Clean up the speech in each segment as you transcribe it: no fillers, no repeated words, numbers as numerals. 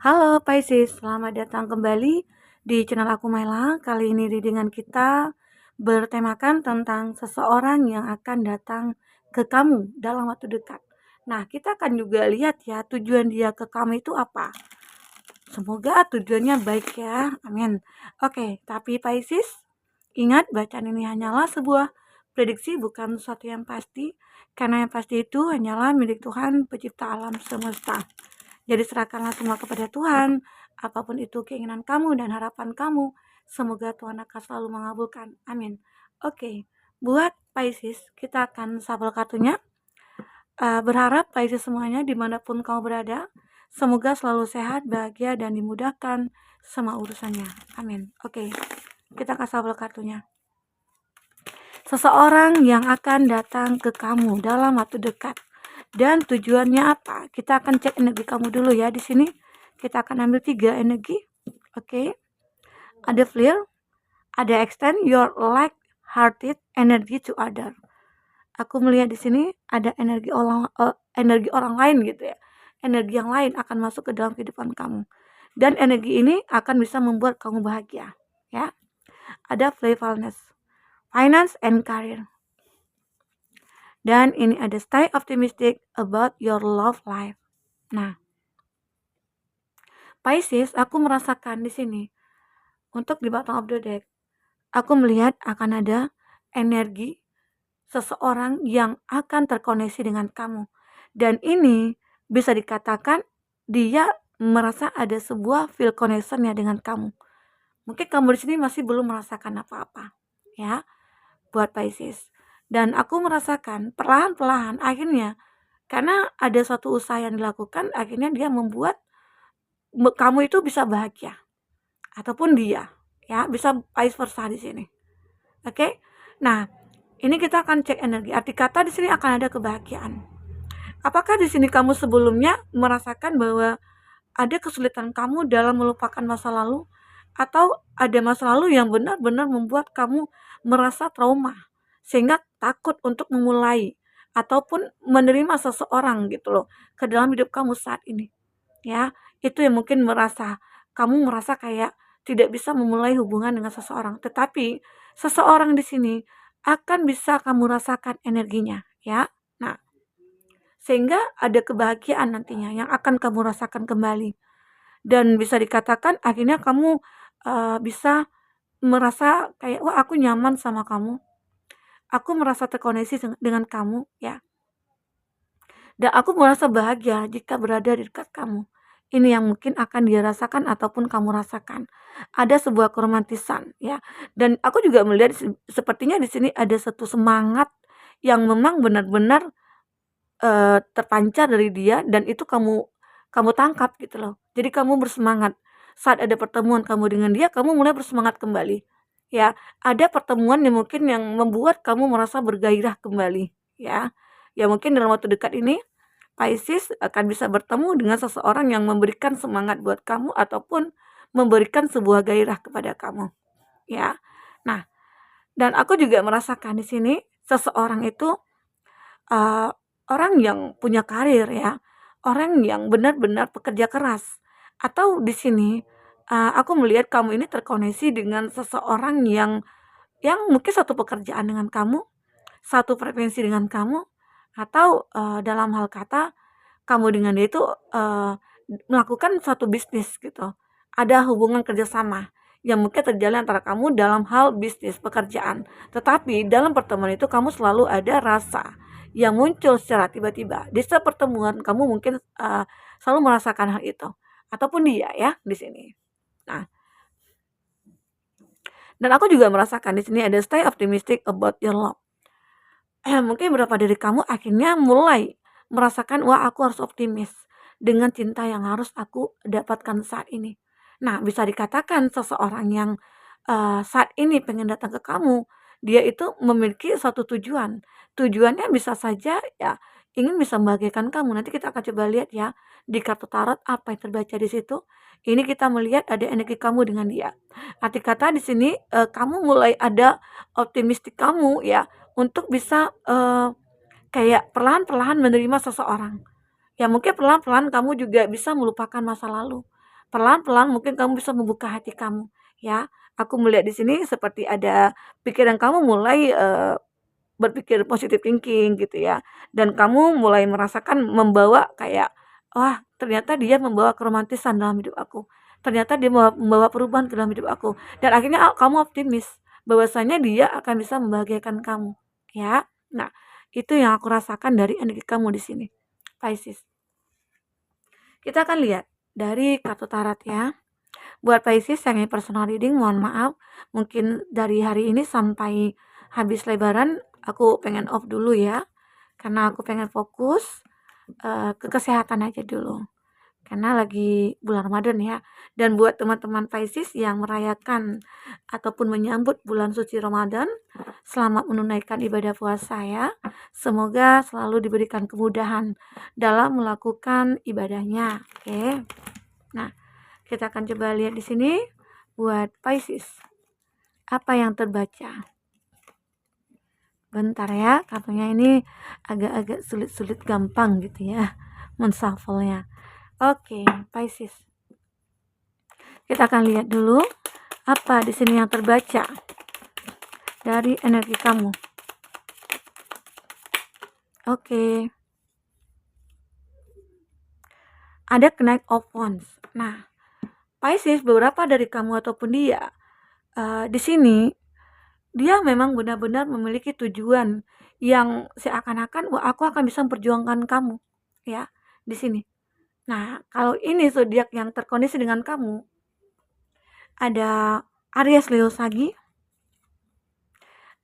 Halo Pisces, selamat datang kembali di channel aku Maila. Kali ini readingan kita bertemakan tentang seseorang yang akan datang ke kamu dalam waktu dekat. Nah, kita akan juga lihat ya tujuan dia ke kamu itu apa. Semoga tujuannya baik ya, amin. Oke, tapi Pisces, ingat bacaan ini hanyalah sebuah prediksi, bukan sesuatu yang pasti. Karena yang pasti itu hanyalah milik Tuhan pencipta alam semesta. Jadi serahkanlah semua kepada Tuhan, apapun itu keinginan kamu dan harapan kamu. Semoga Tuhan akan selalu mengabulkan. Amin. Oke, buat Pisces, kita akan shuffle kartunya. Berharap Pisces semuanya dimanapun kamu berada, semoga selalu sehat, bahagia, dan dimudahkan semua urusannya. Amin. Oke, kita akan shuffle kartunya. Seseorang yang akan datang ke kamu dalam waktu dekat. Dan tujuannya apa? Kita akan cek energi kamu dulu ya di sini. Kita akan ambil 3 energi. Oke. Ada clear, ada extend your like-hearted energy to other. Aku melihat di sini ada energi orang lain gitu ya. Energi yang lain akan masuk ke dalam kehidupan kamu. Dan energi ini akan bisa membuat kamu bahagia, ya. Ada playfulness, finance and career. Dan ini ada stay optimistic about your love life. Nah, Pisces, aku merasakan di sini untuk di bottom of the deck, aku melihat akan ada energi seseorang yang akan terkoneksi dengan kamu. Dan ini bisa dikatakan dia merasa ada sebuah feel connection ya dengan kamu. Mungkin kamu di sini masih belum merasakan apa-apa, ya, buat Pisces. Dan aku merasakan perlahan-perlahan akhirnya karena ada suatu usaha yang dilakukan, akhirnya dia membuat kamu itu bisa bahagia. Ataupun dia, ya, bisa vice versa di sini. Oke? Nah, ini kita akan cek energi. Arti kata di sini akan ada kebahagiaan. Apakah di sini kamu sebelumnya merasakan bahwa ada kesulitan kamu dalam melupakan masa lalu? Atau ada masa lalu yang benar-benar membuat kamu merasa trauma? Sehingga takut untuk memulai ataupun menerima seseorang gitu loh ke dalam hidup kamu saat ini, ya. Itu yang mungkin kamu merasa kayak tidak bisa memulai hubungan dengan seseorang, tetapi seseorang di sini akan bisa kamu rasakan energinya, ya. Nah, sehingga ada kebahagiaan nantinya yang akan kamu rasakan kembali. Dan bisa dikatakan akhirnya kamu bisa merasa kayak, wah, aku nyaman sama kamu. Aku merasa terkoneksi dengan kamu, ya. Dan aku merasa bahagia jika berada di dekat kamu. Ini yang mungkin akan dia rasakan ataupun kamu rasakan. Ada sebuah keromantisan, ya. Dan aku juga melihat sepertinya di sini ada satu semangat yang memang benar-benar terpancar dari dia dan itu kamu tangkap gitu loh. Jadi kamu bersemangat. Saat ada pertemuan kamu dengan dia, kamu mulai bersemangat kembali. Ya, ada pertemuan yang mungkin yang membuat kamu merasa bergairah kembali, ya. Ya mungkin dalam waktu dekat ini Pisces akan bisa bertemu dengan seseorang yang memberikan semangat buat kamu ataupun memberikan sebuah gairah kepada kamu, ya. Nah, dan aku juga merasakan di sini seseorang itu uh, orang yang punya karir, ya, orang yang benar-benar pekerja keras. Atau di sini aku melihat kamu ini terkoneksi dengan seseorang yang mungkin satu pekerjaan dengan kamu, satu frekuensi dengan kamu, atau dalam hal kata kamu dengan dia itu melakukan suatu bisnis gitu. Ada hubungan kerjasama yang mungkin terjalin antara kamu dalam hal bisnis pekerjaan. Tetapi dalam pertemuan itu kamu selalu ada rasa yang muncul secara tiba-tiba. Di setiap pertemuan kamu mungkin selalu merasakan hal itu. Ataupun dia, ya, di sini. Nah, dan aku juga merasakan di sini ada stay optimistic about your love. Mungkin beberapa dari kamu akhirnya mulai merasakan, wah, aku harus optimis dengan cinta yang harus aku dapatkan saat ini. Nah, bisa dikatakan seseorang yang saat ini pengen datang ke kamu, dia itu memiliki suatu tujuan. Tujuannya bisa saja ya ingin bisa membahagiakan kamu. Nanti kita akan coba lihat ya di kartu tarot apa yang terbaca di situ. Ini kita melihat ada energi kamu dengan dia. Arti kata di sini kamu mulai ada optimistik kamu ya untuk bisa kayak perlahan-perlahan menerima seseorang. Ya mungkin pelan-pelan kamu juga bisa melupakan masa lalu. Pelan-pelan mungkin kamu bisa membuka hati kamu, ya. Aku melihat di sini seperti ada pikiran kamu mulai, berpikir positive thinking gitu ya, dan kamu mulai merasakan membawa kayak, "Wah, ternyata dia membawa keromantisan dalam hidup aku. Ternyata dia membawa perubahan ke dalam hidup aku." Dan akhirnya kamu optimis bahwasanya dia akan bisa membahagiakan kamu, ya. Nah, itu yang aku rasakan dari energi kamu di sini, Pisces. Kita akan lihat dari kartu tarot ya. Buat Pisces yang ingin personal reading, mohon maaf, mungkin dari hari ini sampai habis lebaran aku pengen off dulu ya, karena aku pengen fokus ke kesehatan aja dulu. Karena lagi bulan Ramadan ya. Dan buat teman-teman Pisces yang merayakan ataupun menyambut bulan suci Ramadan, selamat menunaikan ibadah puasa ya. Semoga selalu diberikan kemudahan dalam melakukan ibadahnya. Oke. Nah, kita akan coba lihat di sini buat Pisces. Apa yang terbaca? Bentar ya, kartunya ini agak-agak sulit-sulit gampang gitu ya menshuffle-nya. Oke, Pisces. Kita akan lihat dulu apa di sini yang terbaca dari energi kamu. Oke. Ada Knight of Wands. Nah, Pisces, beberapa dari kamu ataupun dia di sini dia memang benar-benar memiliki tujuan yang seakan-akan, wah, aku akan bisa memperjuangkan kamu ya di sini. Nah, kalau ini zodiak yang terkoneksi dengan kamu, ada Aries, Leo, Sagi,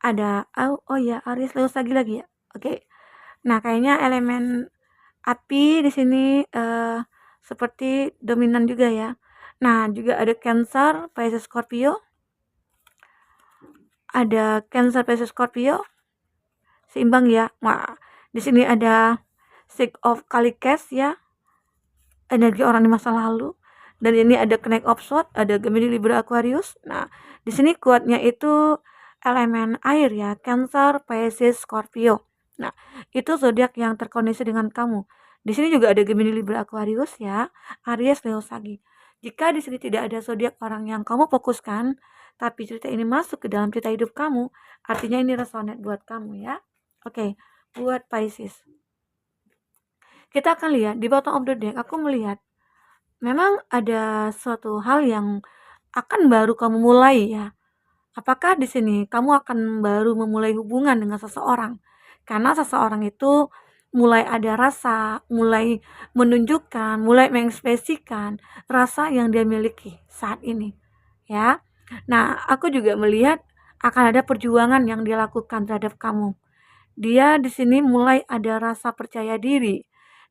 ada oh ya, Aries, Leo, Sagi lagi ya. Oke. Nah, kayaknya elemen api di sini seperti dominan juga ya. Nah, juga ada Cancer, Pisces, Scorpio. Ada Cancer, Pisces, Scorpio. Seimbang ya. Wah, di sini ada Six of Calicas ya. Energi orang di masa lalu. Dan ini ada Knight of Swords, ada Gemini, Libra, Aquarius. Nah, di sini kuatnya itu elemen air ya, Cancer, Pisces, Scorpio. Nah, itu zodiak yang terkoneksi dengan kamu. Di sini juga ada Gemini, Libra, Aquarius ya, Aries, Leo, Sagi. Jika di sini tidak ada zodiak orang yang kamu fokuskan, tapi cerita ini masuk ke dalam cerita hidup kamu, artinya ini resonate buat kamu ya. Oke, buat Pisces. Kita akan lihat di bottom of the deck, aku melihat memang ada suatu hal yang akan baru kamu mulai ya. Apakah di sini kamu akan baru memulai hubungan dengan seseorang? Karena seseorang itu mulai ada rasa, mulai menunjukkan, mulai mengekspresikan rasa yang dia miliki saat ini, ya. Nah, aku juga melihat akan ada perjuangan yang dia lakukan terhadap kamu. Dia di sini mulai ada rasa percaya diri.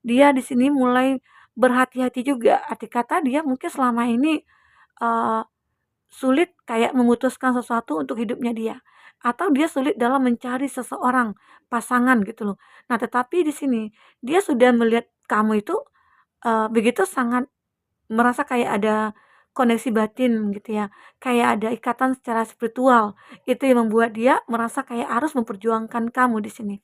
Dia di sini mulai berhati-hati juga. Arti kata dia mungkin selama ini uh, sulit kayak memutuskan sesuatu untuk hidupnya dia, atau dia sulit dalam mencari seseorang pasangan gitu loh. Nah, tetapi di sini dia sudah melihat kamu itu begitu sangat merasa kayak ada koneksi batin gitu ya, kayak ada ikatan secara spiritual. Itu yang membuat dia merasa kayak harus memperjuangkan kamu di sini.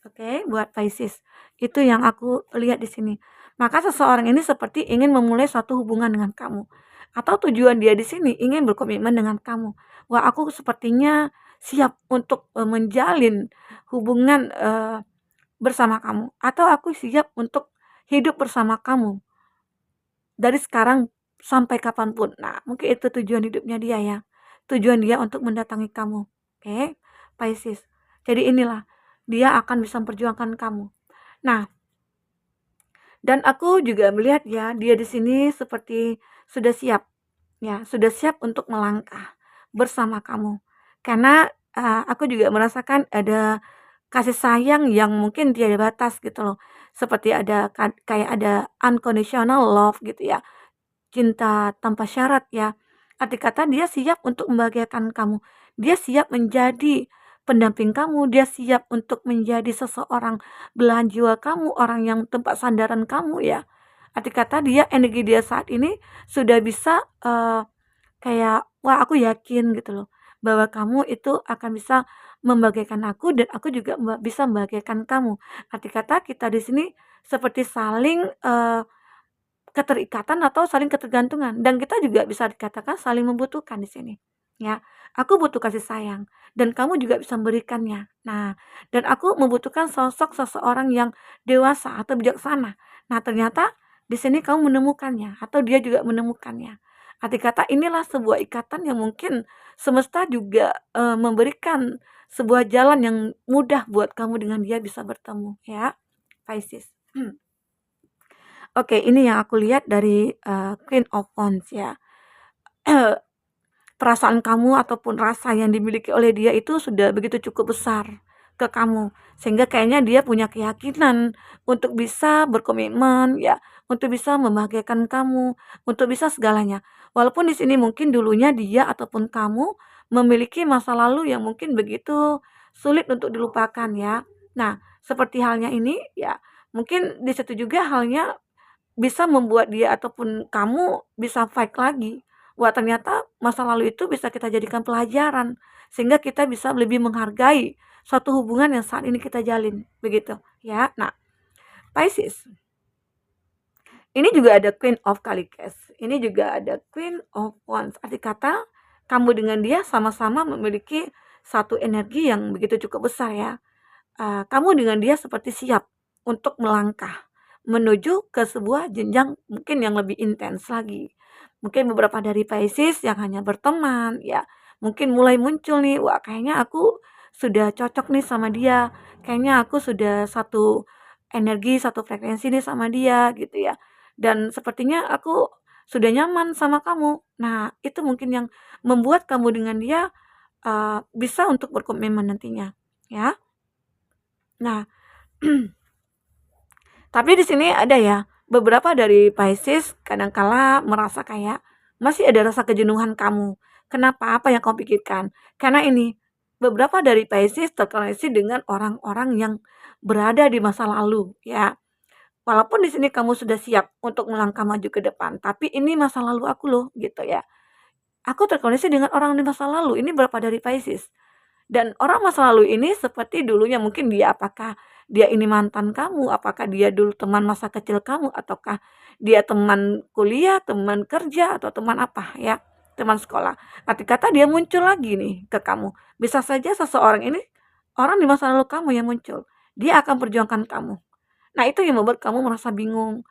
Oke, buat Pisces. Itu yang aku lihat di sini. Maka seseorang ini seperti ingin memulai suatu hubungan dengan kamu. Atau tujuan dia di sini ingin berkomitmen dengan kamu. Wah, aku sepertinya siap untuk menjalin hubungan bersama kamu. Atau aku siap untuk hidup bersama kamu. Dari sekarang sampai kapanpun. Nah, mungkin itu tujuan hidupnya dia ya. Tujuan dia untuk mendatangi kamu. Oke, Pisces. Jadi inilah dia akan bisa memperjuangkan kamu. Nah, dan aku juga melihat ya, dia di sini seperti sudah siap, ya, sudah siap untuk melangkah bersama kamu. Karena aku juga merasakan ada kasih sayang yang mungkin tiada batas gitu loh. Seperti ada kayak ada unconditional love gitu ya, cinta tanpa syarat ya. Arti kata dia siap untuk membahagiakan kamu. Dia siap menjadi pendamping kamu, dia siap untuk menjadi seseorang belahan jiwa kamu, orang yang tempat sandaran kamu ya. Arti kata dia, energi dia saat ini sudah bisa kayak, wah, aku yakin gitu loh bahwa kamu itu akan bisa membahagiakan aku dan aku juga bisa membahagiakan kamu. Arti kata kita di sini seperti saling keterikatan atau saling ketergantungan, dan kita juga bisa dikatakan saling membutuhkan di sini, ya. Aku butuh kasih sayang dan kamu juga bisa memberikannya. Nah, dan aku membutuhkan sosok seseorang yang dewasa atau bijaksana. Nah, ternyata di sini kamu menemukannya atau dia juga menemukannya. Arti kata inilah sebuah ikatan yang mungkin semesta juga, memberikan sebuah jalan yang mudah buat kamu dengan dia bisa bertemu, ya, Pisces. Oke, ini yang aku lihat dari, Queen of Wands ya. Perasaan kamu ataupun rasa yang dimiliki oleh dia itu sudah begitu cukup besar ke kamu, sehingga kayaknya dia punya keyakinan untuk bisa berkomitmen ya, untuk bisa membahagiakan kamu, untuk bisa segalanya. Walaupun di sini mungkin dulunya dia ataupun kamu memiliki masa lalu yang mungkin begitu sulit untuk dilupakan ya. Nah, seperti halnya ini ya, mungkin di situ juga halnya bisa membuat dia ataupun kamu bisa fight lagi. Wah, ternyata masa lalu itu bisa kita jadikan pelajaran, sehingga kita bisa lebih menghargai suatu hubungan yang saat ini kita jalin, begitu ya. Nah, Pisces, ini juga ada Queen of Cups, ini juga ada Queen of Wands. Arti kata kamu dengan dia sama-sama memiliki satu energi yang begitu cukup besar ya. Kamu dengan dia seperti siap untuk melangkah menuju ke sebuah jenjang mungkin yang lebih intens lagi. Mungkin beberapa dari Pisces yang hanya berteman, ya mungkin mulai muncul nih, wah kayaknya aku sudah cocok nih sama dia, kayaknya aku sudah satu energi, satu frekuensi nih sama dia gitu ya. Dan sepertinya aku sudah nyaman sama kamu. Nah, itu mungkin yang membuat kamu dengan dia bisa untuk berkomitmen nantinya, ya. Nah, tapi di sini ada ya, beberapa dari Pisces kadangkala merasa kayak masih ada rasa kejenuhan kamu. Kenapa? Apa yang kamu pikirkan? Karena ini, beberapa dari Pisces terkoneksi dengan orang-orang yang berada di masa lalu, ya. Walaupun di sini kamu sudah siap untuk melangkah maju ke depan, tapi ini masa lalu aku loh, gitu ya. Aku terkoneksi dengan orang di masa lalu. Ini berapa dari Pisces? Dan orang masa lalu ini seperti dulunya mungkin dia apakah dia ini mantan kamu, apakah dia dulu teman masa kecil kamu, ataukah dia teman kuliah, teman kerja, atau teman apa ya, teman sekolah. Arti kata dia muncul lagi nih ke kamu. Bisa saja seseorang ini orang di masa lalu kamu yang muncul. Dia akan perjuangkan kamu. Nah, itu yang membuat kamu merasa bingung.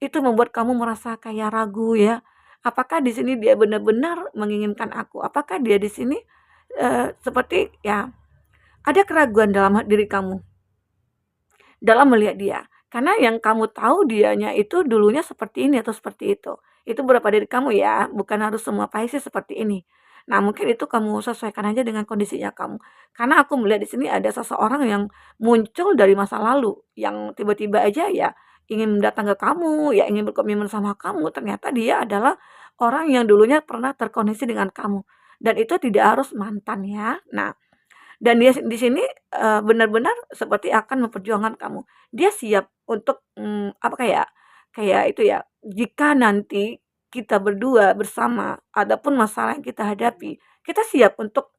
Itu membuat kamu merasa kayak ragu ya. Apakah di sini dia benar-benar menginginkan aku? Apakah dia di sini seperti ya ada keraguan dalam diri kamu dalam melihat dia. Karena yang kamu tahu dianya itu dulunya seperti ini atau seperti itu. Itu berapa dari kamu ya, bukan harus semua Pisces seperti ini. Nah, mungkin itu kamu sesuaikan aja dengan kondisinya kamu. Karena aku melihat di sini ada seseorang yang muncul dari masa lalu, yang tiba-tiba aja ya ingin datang ke kamu, ya ingin berkomitmen sama kamu. Ternyata dia adalah orang yang dulunya pernah terkoneksi dengan kamu. Dan itu tidak harus mantan ya. Nah, dan dia di sini, benar-benar seperti akan memperjuangkan kamu. Dia siap untuk, apa, kayak itu ya, jika nanti kita berdua bersama, adapun masalah yang kita hadapi, kita siap untuk,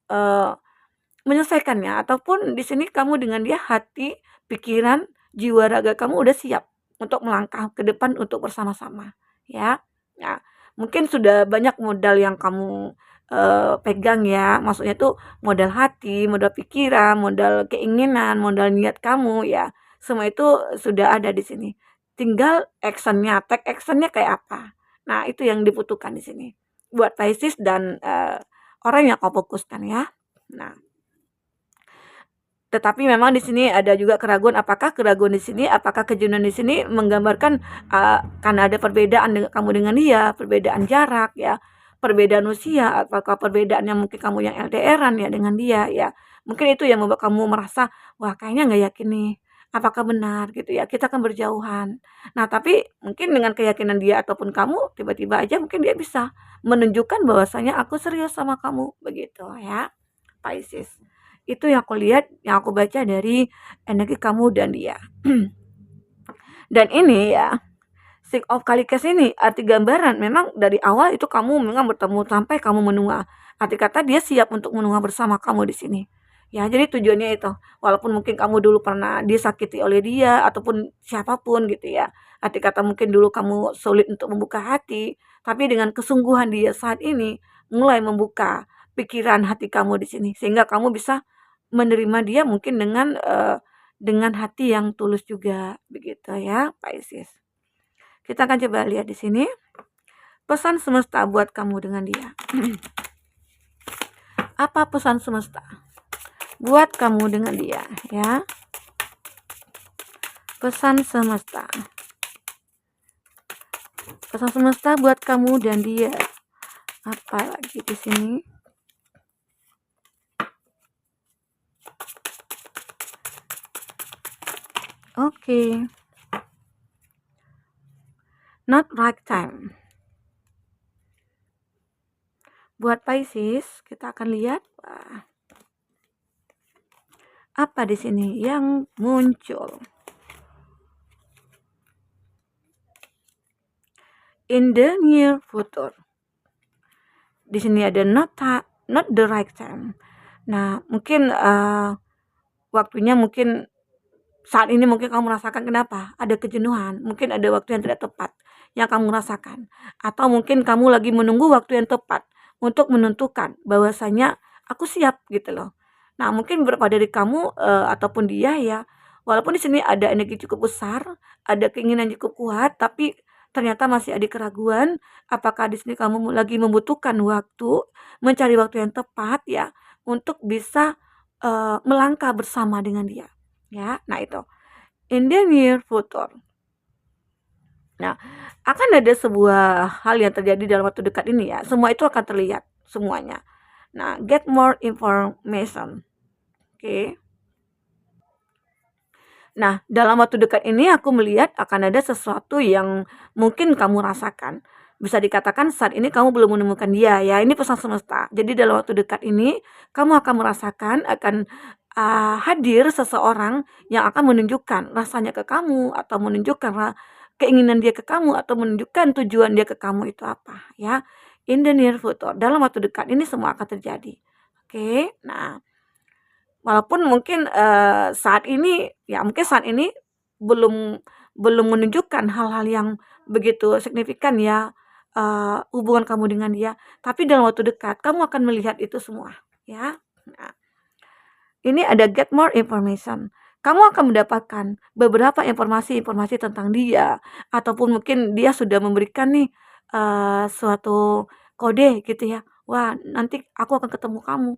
menyelesaikannya, ataupun di sini kamu dengan dia hati, pikiran, jiwa raga kamu udah siap untuk melangkah ke depan untuk bersama-sama, ya. Nah, mungkin sudah banyak modal yang kamu, pegang ya, maksudnya tuh modal hati, modal pikiran, modal keinginan, modal niat kamu ya, semua itu sudah ada di sini. Tinggal action-nya, take action-nya kayak apa. Nah, itu yang dibutuhkan di sini buat Pisces dan, orang yang kau fokuskan ya. Nah, tetapi memang di sini ada juga keraguan, apakah keraguan di sini, apakah kejenuhan di sini menggambarkan, karena ada perbedaan dengan kamu dengan dia, perbedaan jarak ya, perbedaan usia, apakah perbedaan yang mungkin kamu yang LDR-an ya dengan dia ya. Mungkin itu yang membuat kamu merasa, "Wah kayaknya nggak yakin nih, apakah benar?" Gitu ya, kita akan berjauhan. Nah tapi mungkin dengan keyakinan dia ataupun kamu, tiba-tiba aja mungkin dia bisa menunjukkan bahwasanya, "Aku serius sama kamu." Begitu ya, Pisces. Itu yang aku lihat, yang aku baca dari energi kamu dan dia. Dan ini ya, Six of Cups ini arti gambaran memang dari awal itu kamu memang bertemu sampai kamu menua. Arti kata dia siap untuk menua bersama kamu di sini. Ya, jadi tujuannya itu, walaupun mungkin kamu dulu pernah disakiti oleh dia ataupun siapapun gitu ya. Arti kata mungkin dulu kamu sulit untuk membuka hati, tapi dengan kesungguhan dia saat ini mulai membuka pikiran hati kamu di sini sehingga kamu bisa menerima dia mungkin dengan hati yang tulus juga begitu ya, Pisces. Kita akan coba lihat di sini pesan semesta buat kamu dengan dia. Apa pesan semesta buat kamu dengan dia ya? Pesan semesta. Pesan semesta buat kamu dan dia. Apa lagi di sini? Oke. Not right time. Buat Pisces, kita akan lihat apa di sini yang muncul. In the near future. Di sini ada not the right time. Nah, mungkin waktunya mungkin saat ini mungkin kamu merasakan kenapa? Ada kejenuhan, mungkin ada waktu yang tidak tepat yang kamu rasakan. Atau mungkin kamu lagi menunggu waktu yang tepat untuk menentukan bahwasanya aku siap gitu loh. Nah, mungkin beberapa dari kamu ataupun dia ya, walaupun di sini ada energi cukup besar, ada keinginan cukup kuat, tapi ternyata masih ada keraguan apakah di sini kamu lagi membutuhkan waktu, mencari waktu yang tepat ya untuk bisa melangkah bersama dengan dia. Ya, nah itu. In the near future. Nah, akan ada sebuah hal yang terjadi dalam waktu dekat ini ya. Semua itu akan terlihat semuanya. Nah, get more information. Oke. Nah, dalam waktu dekat ini aku melihat akan ada sesuatu yang mungkin kamu rasakan. Bisa dikatakan saat ini kamu belum menemukan dia ya. Ini pesan semesta. Jadi dalam waktu dekat ini kamu akan merasakan akan hadir seseorang yang akan menunjukkan rasanya ke kamu atau menunjukkan keinginan dia ke kamu atau menunjukkan tujuan dia ke kamu itu apa ya. In the near future. Dalam waktu dekat ini semua akan terjadi. Oke. Nah, walaupun mungkin saat ini belum belum menunjukkan hal-hal yang begitu signifikan ya hubungan kamu dengan dia, tapi dalam waktu dekat kamu akan melihat itu semua ya. Nah, ini ada get more information. Kamu akan mendapatkan beberapa informasi-informasi tentang dia ataupun mungkin dia sudah memberikan nih suatu kode gitu ya. Wah, nanti aku akan ketemu kamu.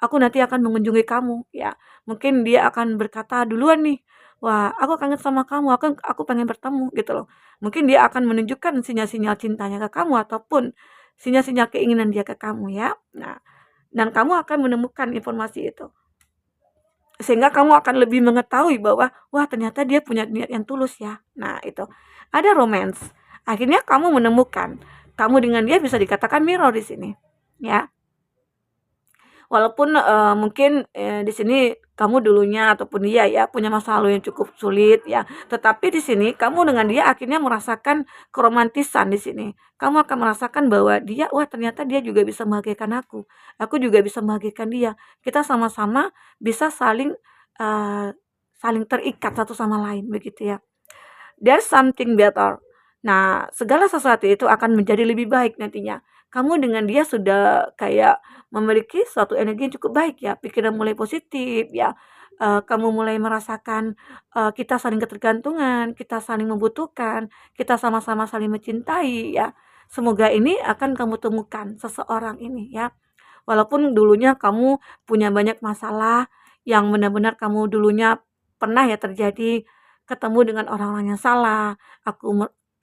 Aku nanti akan mengunjungi kamu ya. Mungkin dia akan berkata duluan nih. Wah, aku kangen sama kamu. Aku pengen bertemu gitu loh. Mungkin dia akan menunjukkan sinyal-sinyal cintanya ke kamu ataupun sinyal-sinyal keinginan dia ke kamu ya. Nah, dan kamu akan menemukan informasi itu. Sehingga kamu akan lebih mengetahui bahwa, wah ternyata dia punya niat yang tulus ya. Nah itu, ada romance. Akhirnya kamu menemukan, kamu dengan dia bisa dikatakan mirror di sini, ya. Walaupun mungkin di sini kamu dulunya ataupun dia ya punya masa lalu yang cukup sulit ya, tetapi di sini kamu dengan dia akhirnya merasakan keromantisan di sini. Kamu akan merasakan bahwa dia, wah ternyata dia juga bisa membahagiakan aku juga bisa membahagiakan dia. Kita sama-sama bisa eee, saling terikat satu sama lain begitu ya. There's something better. Nah, segala sesuatu itu akan menjadi lebih baik nantinya. Kamu dengan dia sudah kayak memiliki suatu energi yang cukup baik ya, pikiran mulai positif ya, kamu mulai merasakan, kita saling ketergantungan, kita saling membutuhkan, kita sama-sama saling mencintai ya. Semoga ini akan kamu temukan seseorang ini ya. Walaupun dulunya kamu punya banyak masalah yang benar-benar kamu dulunya pernah ya terjadi ketemu dengan orang-orang yang salah,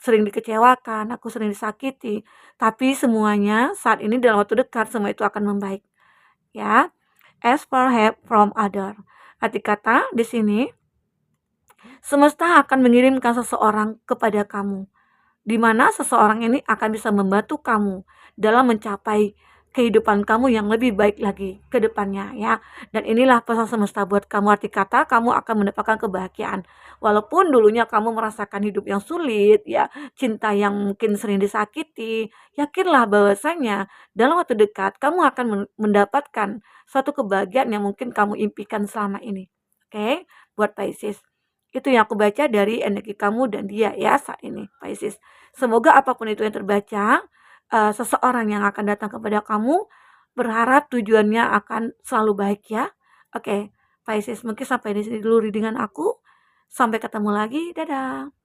sering dikecewakan, aku sering disakiti, tapi semuanya saat ini dalam waktu dekat semua itu akan membaik, ya. Ask for help from other. Arti kata di sini, semesta akan mengirimkan seseorang kepada kamu, di mana seseorang ini akan bisa membantu kamu dalam mencapai kehidupan kamu yang lebih baik lagi ke depannya ya. Dan inilah pesan semesta buat kamu, arti kata kamu akan mendapatkan kebahagiaan. Walaupun dulunya kamu merasakan hidup yang sulit ya, cinta yang mungkin sering disakiti, yakinlah bahwasanya dalam waktu dekat kamu akan mendapatkan suatu kebahagiaan yang mungkin kamu impikan selama ini. Oke, buat Pisces. Itu yang aku baca dari energi kamu dan dia ya saat ini, Pisces. Semoga apapun itu yang terbaca, seseorang yang akan datang kepada kamu, berharap tujuannya akan selalu baik ya. Oke, Pisces, mungkin sampai di sini dulu reading aku. Sampai ketemu lagi, dadah.